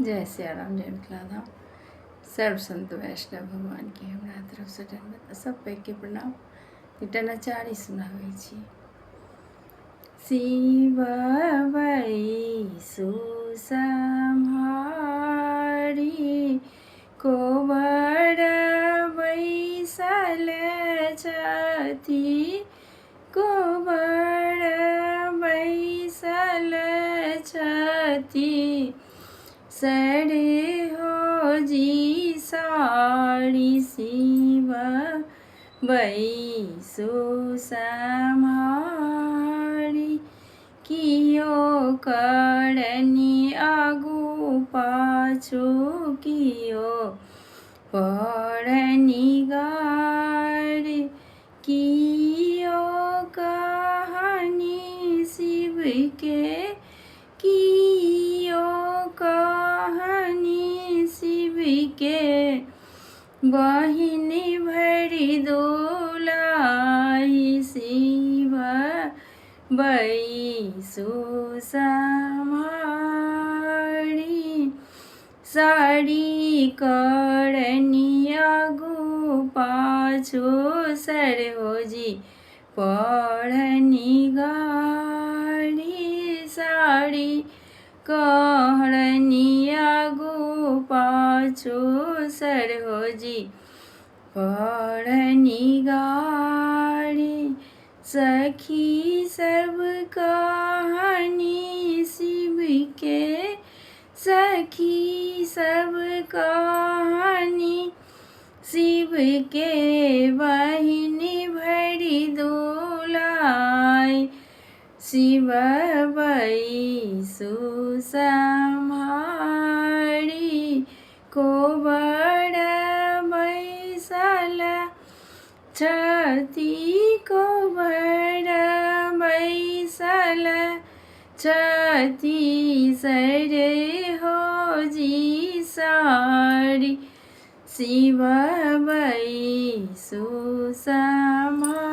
जय सिया राम, जय मिथिला धाम। सर्व संत वैष्णव भगवान की हमरा तरफ से दंडवत। सब पैघ के प्रणाम। एकटा नचारी सुनाबै छी। शिव सुसम्हारी कोबर बैसल छथि, कोबर बैसल छथि। सरे हो जी सारी शिव सुसम्हारी। कियो करनी आगू पाछू, कियो पढ़नी गारी। कियो कहानी शिव के, कियो कहानी शिव के। बहिनी भरी दुलाही शिव सुसम्हारी। साड़ी करनी आगू पाछू, सर हो जी पढ़नी गारी। साड़ी करनी आगू पाछू, सर हो जी पढ़नी गारी। सखी सब कहानी शिव के, सखी सब कहानी शिव के। बहिनी भरी दुलाय शिव सुसम्हारी। कोबर बैसल छथि, कोबर बैसल छथि। सरे हो जी सारी शिव सुसम्हारी।